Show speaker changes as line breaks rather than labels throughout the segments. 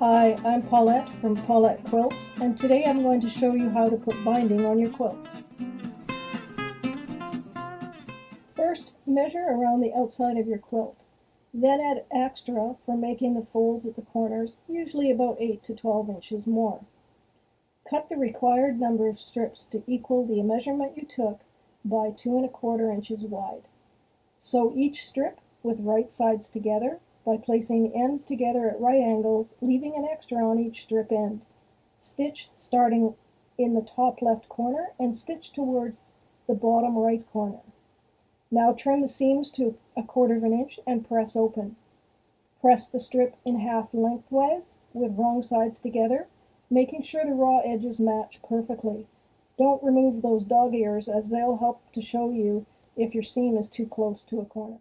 Hi, I'm Paulette from Paulette Quilts, and today I'm going to show you how to put binding on your quilt. First, measure around the outside of your quilt. Then add extra for making the folds at the corners, usually about 8 to 12 inches more. Cut the required number of strips to equal the measurement you took by 2 1/4 inches wide. Sew each strip with right sides together by placing the ends together at right angles, leaving an extra on each strip end. Stitch starting in the top left corner and stitch towards the bottom right corner. Now trim the seams to 1/4 inch and press open. Press the strip in half lengthwise with wrong sides together, making sure the raw edges match perfectly. Don't remove those dog ears, as they'll help to show you if your seam is too close to a corner.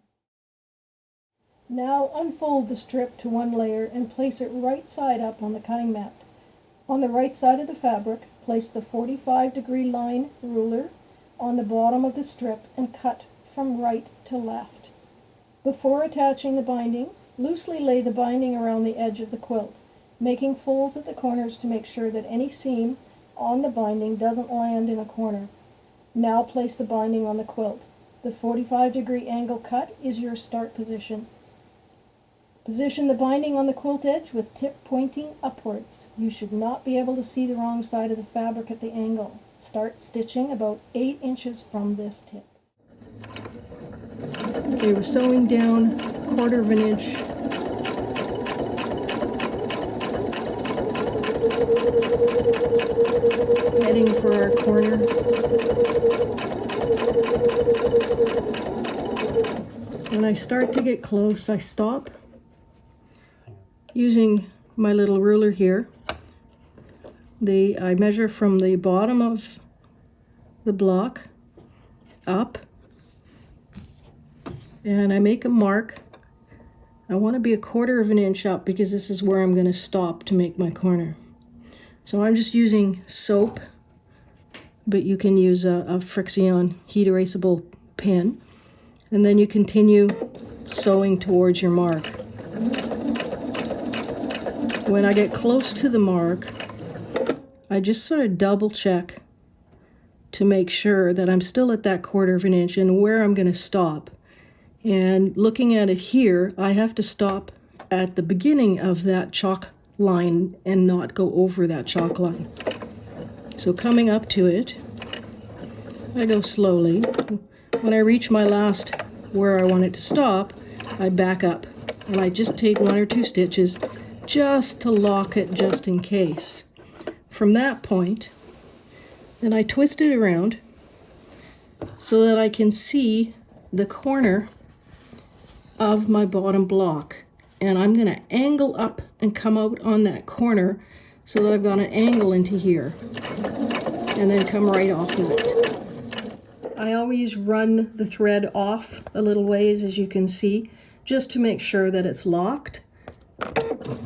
Now unfold the strip to one layer and place it right side up on the cutting mat. On the right side of the fabric, place the 45-degree line ruler on the bottom of the strip and cut from right to left. Before attaching the binding, loosely lay the binding around the edge of the quilt, making folds at the corners to make sure that any seam on the binding doesn't land in a corner. Now place the binding on the quilt. The 45-degree angle cut is your start position. Position the binding on the quilt edge with tip pointing upwards. You should not be able to see the wrong side of the fabric at the angle. Start stitching about 8 inches from this tip. Okay, we're sewing down 1/4 inch. Heading for our corner. When I start to get close, I stop using my little ruler here. I measure from the bottom of the block up, and I make a mark. I want to be 1/4 inch up because this is where I'm going to stop to make my corner. So I'm just using soap, but you can use a Frixion heat erasable pen, and then you continue sewing towards your mark. When I get close to the mark, I just sort of double check to make sure that I'm still at that 1/4 inch and where I'm going to stop. And looking at it here, I have to stop at the beginning of that chalk line and not go over that chalk line. So coming up to it, I go slowly. When I reach my last where I want it to stop, I back up and I just take 1 or 2 stitches just to lock it, just in case. From that point, then I twist it around so that I can see the corner of my bottom block, and I'm going to angle up and come out on that corner so that I've got an angle into here, and then come right off of it. I always run the thread off a little ways, as you can see, just to make sure that it's locked,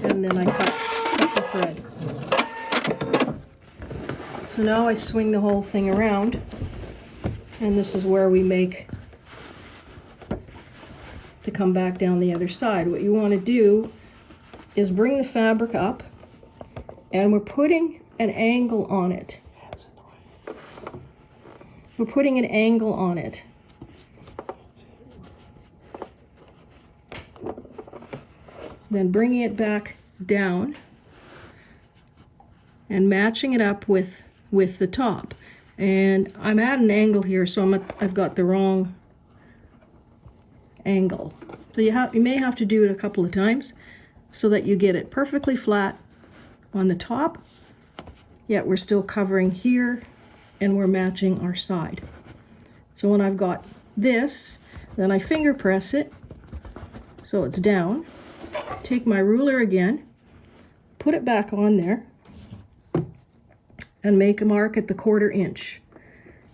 and then I cut the thread. So now I swing the whole thing around, and this is where we make to come back down the other side. What you want to do is bring the fabric up, and we're putting an angle on it. We're putting an angle on it. Then bringing it back down and matching it up with the top. And I'm at an angle here, so I've got the wrong angle. So you may have to do it a couple of times so that you get it perfectly flat on the top, yet we're still covering here and we're matching our side. So when I've got this, then I finger press it so it's down. Take my ruler again, put it back on there, and make a mark at the 1/4 inch.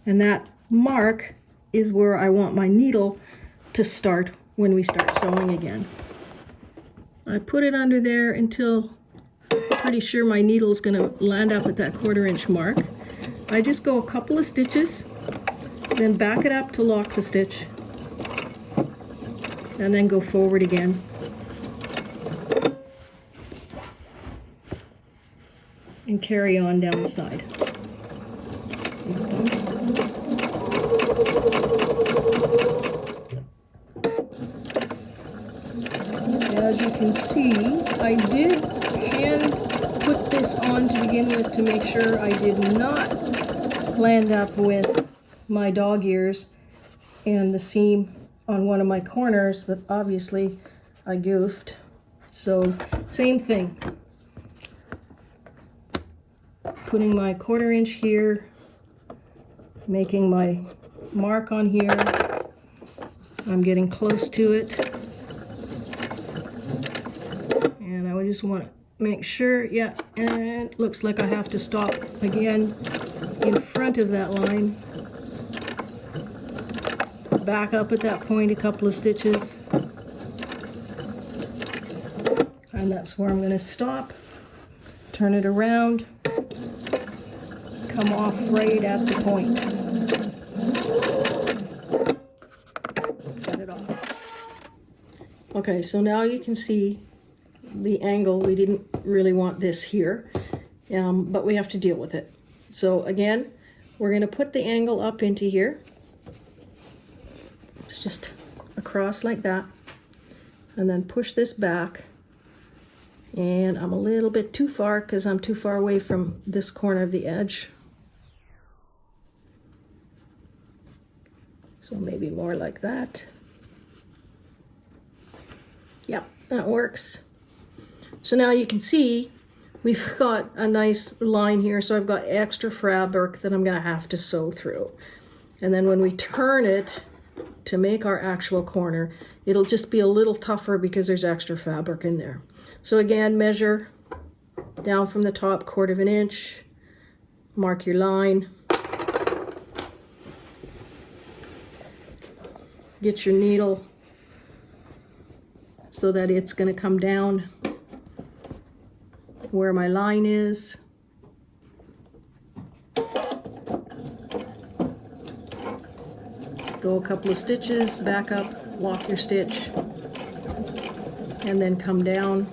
And that mark is where I want my needle to start when we start sewing again. I put it under there until I'm pretty sure my needle is going to land up at that 1/4 inch mark. I just go a couple of stitches, then back it up to lock the stitch, and then go forward again. and carry on down the side. As you can see, I did hand put this on to begin with to make sure I did not land up with my dog ears and the seam on one of my corners, but obviously I goofed. So same thing. Putting my 1/4 inch here, making my mark on here. I'm getting close to it. And I just want to make sure, yeah, and it looks like I have to stop again in front of that line. Back up at that point a couple of stitches. And that's where I'm going to stop. Turn it around. Come off right at the point. Cut it off. Okay, so now you can see the angle. We didn't really want this here, but we have to deal with it. So again, we're going to put the angle up into here. It's just across like that, and then push this back. And I'm a little bit too far because I'm too far away from this corner of the edge. So maybe more like that. Yep, that works. So now you can see we've got a nice line here. So I've got extra fabric that I'm going to have to sew through. And then when we turn it to make our actual corner, it'll just be a little tougher because there's extra fabric in there. So again, measure down from the top 1/4 inch, mark your line, get your needle so that it's going to come down where my line is. Go a couple of stitches, back up, lock your stitch, and then come down.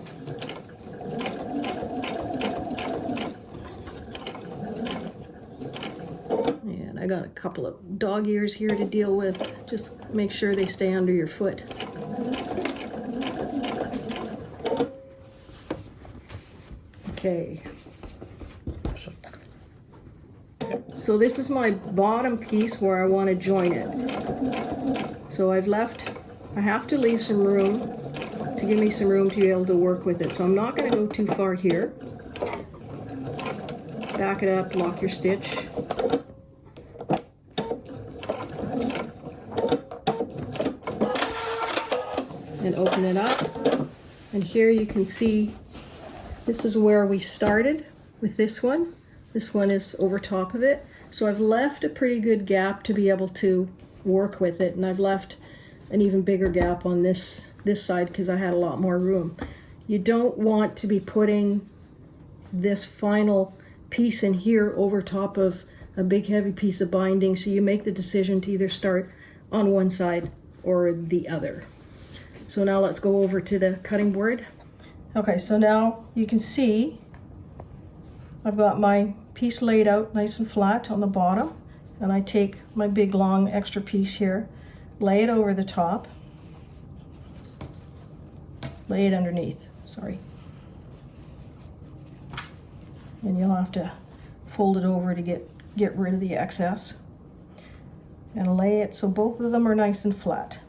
And I got a couple of dog ears here to deal with. Just make sure they stay under your foot. Okay. So this is my bottom piece where I want to join it. So I have to leave some room to give me some room to be able to work with it. So I'm not going to go too far here. Back it up, lock your stitch. And open it up. And here you can see this is where we started with this one. This one is over top of it. So I've left a pretty good gap to be able to work with it, and I've left an even bigger gap on this side because I had a lot more room. You don't want to be putting this final piece in here over top of a big heavy piece of binding, so you make the decision to either start on one side or the other. So now let's go over to the cutting board. Okay, so now you can see I've got my piece laid out nice and flat on the bottom, and I take my big long extra piece here, lay it over the top, lay it underneath, sorry. And you'll have to fold it over to get rid of the excess. And lay it so both of them are nice and flat.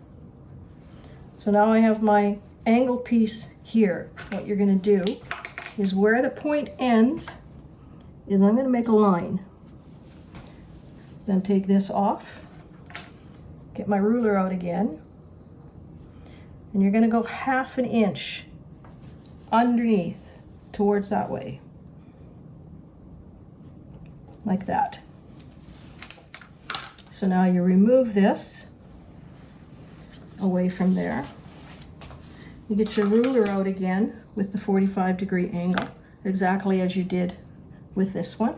So now I have my angle piece here. What you're going to do is where the point ends is I'm going to make a line. Then take this off, get my ruler out again, and you're going to go 1/2 inch underneath towards that way, like that. So now you remove this away from there. You get your ruler out again with the 45-degree angle, exactly as you did with this one.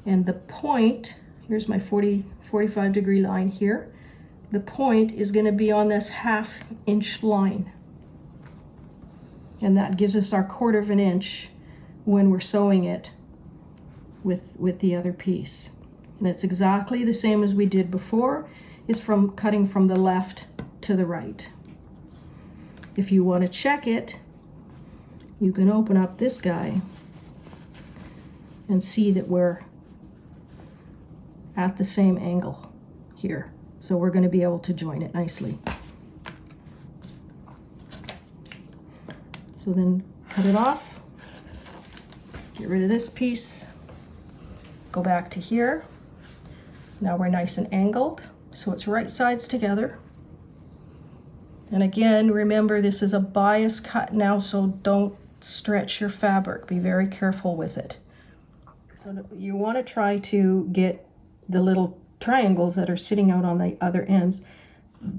And the point, here's my 45-degree line here. The point is going to be on this 1/2 inch line. And that gives us our 1/4 inch when we're sewing it with the other piece. And it's exactly the same as we did before. It's from cutting from the left to the right. If you want to check it, you can open up this guy and see that we're at the same angle here. So we're going to be able to join it nicely. So then cut it off, get rid of this piece, go back to here. Now we're nice and angled, so it's right sides together. And again, remember this is a bias cut now, so don't stretch your fabric. Be very careful with it. So you want to try to get the little triangles that are sitting out on the other ends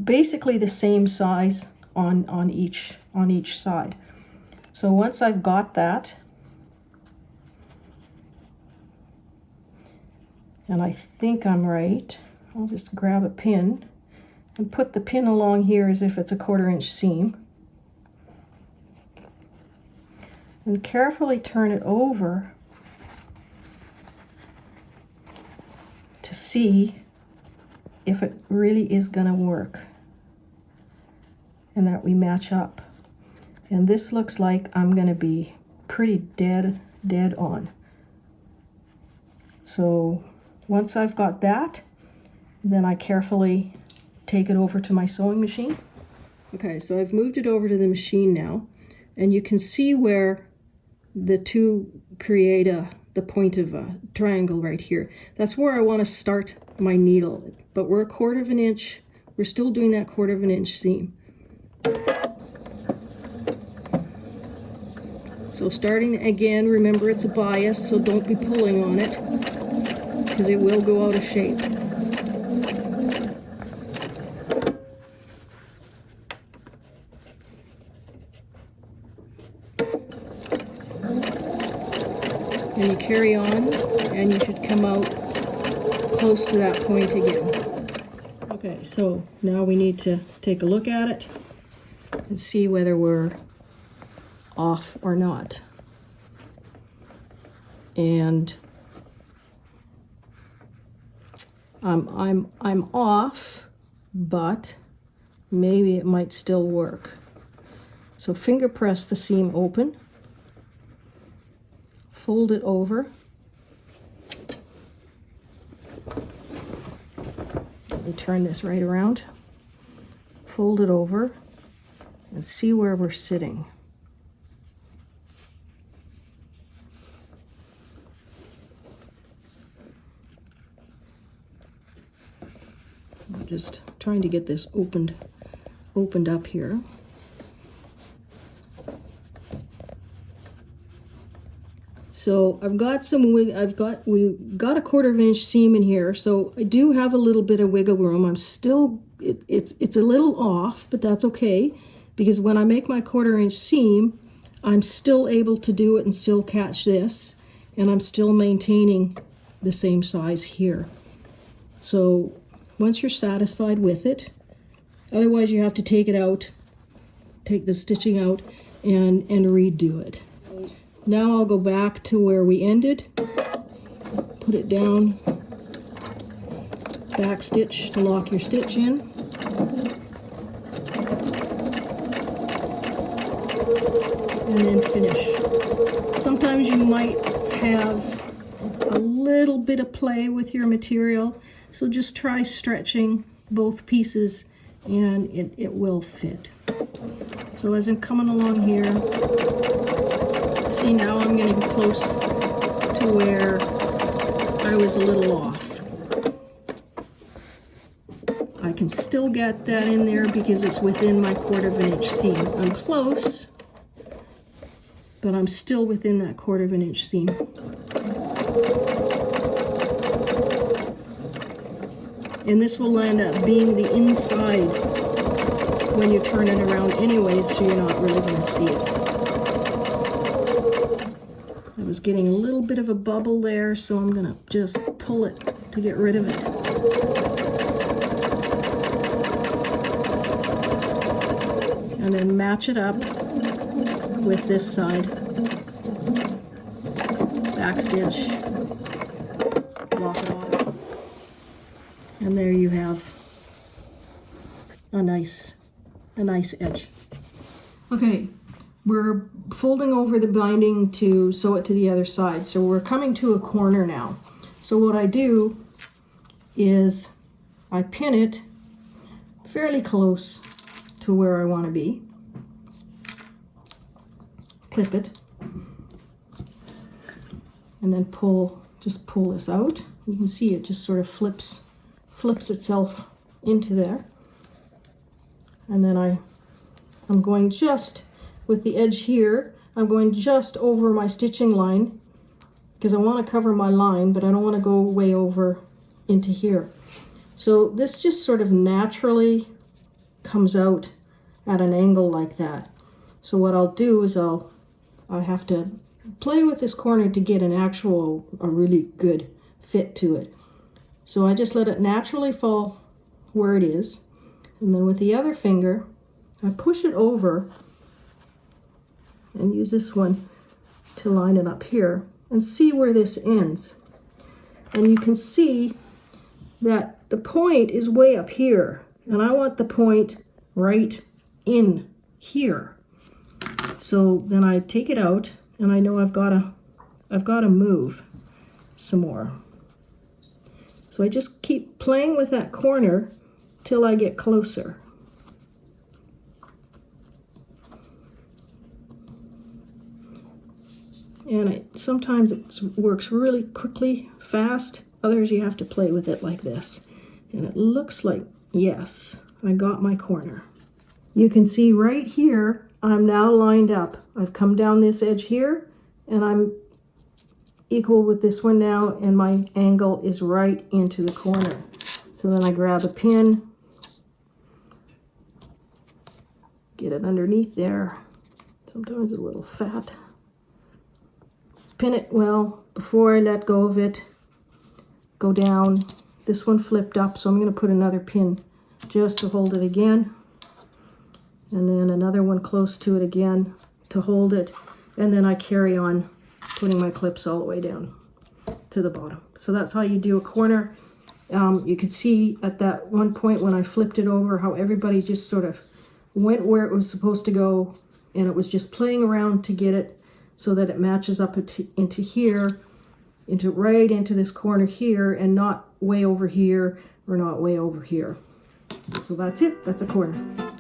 basically the same size on each side. So once I've got that, and I think I'm right, I'll just grab a pin and put the pin along here as if it's a 1/4 inch seam. And carefully turn it over to see if it really is going to work and that we match up. And this looks like I'm going to be pretty dead on. So once I've got that, then I carefully take it over to my sewing machine. Okay, so I've moved it over to the machine now, and you can see where the two create the point of a triangle right here. That's where I want to start my needle, but we're a 1/4 inch. We're still doing that 1/4 inch seam. So starting again, remember it's a bias, so don't be pulling on it because it will go out of shape. And you carry on, and you should come out close to that point again. Okay, so now we need to take a look at it and see whether we're off or not. And I'm off, but maybe it might still work. So finger press the seam open, fold it over. Let me turn this right around. Fold it over and see where we're sitting. I'm just trying to get this opened up here. So we got a 1/4 inch seam in here, so I do have a little bit of wiggle room. I'm still, it's a little off, but that's okay, because when I make my 1/4 inch seam, I'm still able to do it and still catch this, and I'm still maintaining the same size here. So once you're satisfied with it, otherwise you have to take it out, take the stitching out, and redo it. Now I'll go back to where we ended, put it down, back stitch to lock your stitch in, and then finish. Sometimes you might have a little bit of play with your material, so just try stretching both pieces and it will fit. So as I'm coming along here, see, now I'm getting close to where I was a little off. I can still get that in there because it's within my 1/4 inch seam. I'm close, but I'm still within that 1/4 inch seam. And this will end up being the inside when you turn it around anyways, so you're not really going to see it. I was getting a little bit of a bubble there, so I'm going to just pull it to get rid of it. And then match it up with this side. backstitch, lock it on, and there you have a nice edge. Okay, we're folding over the binding to sew it to the other side, so we're coming to a corner now. So what I do is I pin it fairly close to where I want to be, clip it, and then just pull this out. You can see it just sort of flips itself into there. And then I'm going just, with the edge here, I'm going just over my stitching line because I want to cover my line, but I don't want to go way over into here. So this just sort of naturally comes out at an angle like that. So what I'll do is I have to play with this corner to get a really good fit to it. So I just let it naturally fall where it is, and then with the other finger I push it over and use this one to line it up here and see where this ends. And you can see that the point is way up here, and I want the point right in here. So then I take it out, and I know I've got to move some more. So I just keep playing with that corner till I get closer. And sometimes it works really quickly, fast. Others you have to play with it like this. And it looks like, yes, I got my corner. You can see right here, I'm now lined up. I've come down this edge here, and I'm equal with this one now, and my angle is right into the corner. So then I grab a pin, get it underneath there. Sometimes it's a little fat. Pin it well before I let go of it. Go down. This one flipped up, so I'm going to put another pin just to hold it again. And then another one close to it again to hold it. And then I carry on putting my clips all the way down to the bottom. So that's how you do a corner. You could see at that one point when I flipped it over how everybody just sort of went where it was supposed to go, and it was just playing around to get it so that it matches up into here, right into this corner here, and not way over here or not way over here. So that's it. That's a corner.